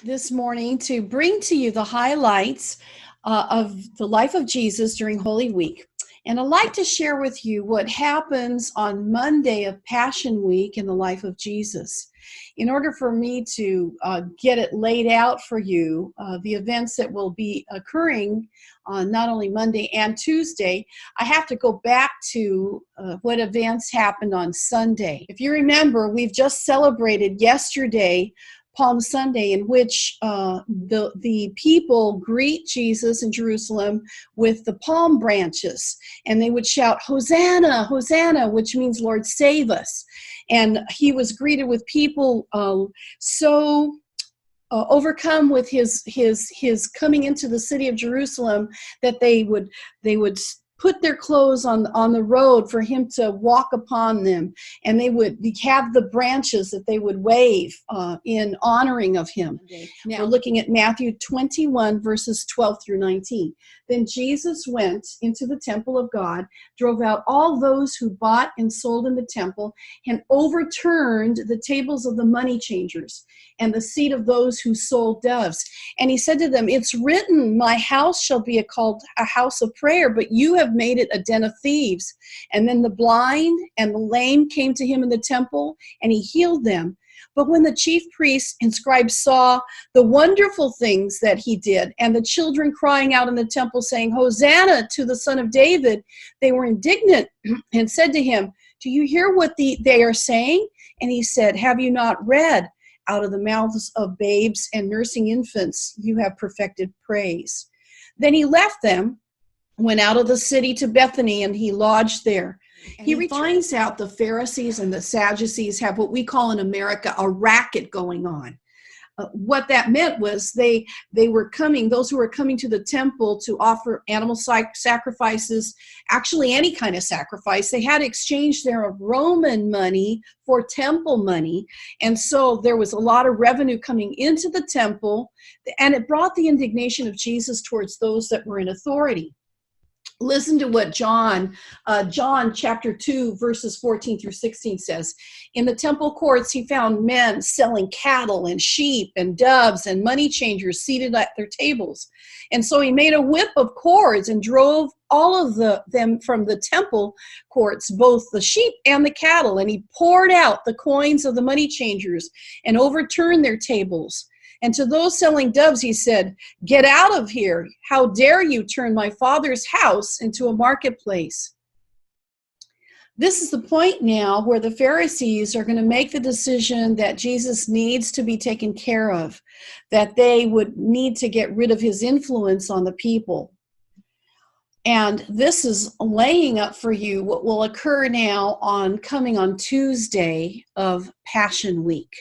this morning to bring to you the highlights of the life of Jesus during Holy Week. And I'd like to share with you what happens on Monday of Passion Week in the life of Jesus. In order for me to get it laid out for you, the events that will be occurring on not only Monday and Tuesday, I have to go back to what events happened on Sunday. If you remember, we've just celebrated yesterday Palm Sunday, in which the people greet Jesus in Jerusalem with the palm branches, and they would shout, "Hosanna, Hosanna," which means "Lord, save us." And he was greeted with people overcome with his coming into the city of Jerusalem that they would put their clothes on the road for him to walk upon them, and they would have the branches that they would wave in honoring of him. Now, we're looking at Matthew 21 verses 12 through 19. Then Jesus went into the temple of God, drove out all those who bought and sold in the temple, and overturned the tables of the money changers and the seat of those who sold doves. And he said to them, "It's written, my house shall be called a house of prayer, but you have made it a den of thieves." And then the blind and the lame came to him in the temple, and he healed them. But when the chief priests and scribes saw the wonderful things that he did, and the children crying out in the temple saying, "Hosanna to the Son of David," they were indignant and said to him, "Do you hear what they are saying?" And he said, "Have you not read, out of the mouths of babes and nursing infants you have perfected praise?" Then he left them, went out of the city to Bethany, and he lodged there. He finds out the Pharisees and the Sadducees have what we call in America a racket going on. What that meant was they were coming, those who were coming to the temple to offer animal sacrifices, actually any kind of sacrifice, they had exchanged their Roman money for temple money. And so there was a lot of revenue coming into the temple, and it brought the indignation of Jesus towards those that were in authority. Listen to what John chapter 2, verses 14 through 16 says. In the temple courts, he found men selling cattle and sheep and doves and money changers seated at their tables. And so he made a whip of cords and drove all of them from the temple courts, both the sheep and the cattle. And he poured out the coins of the money changers and overturned their tables. And to those selling doves, he said, "Get out of here. How dare you turn my Father's house into a marketplace?" This is the point now where the Pharisees are going to make the decision that Jesus needs to be taken care of, that they would need to get rid of his influence on the people. And this is laying up for you what will occur now coming on Tuesday of Passion Week.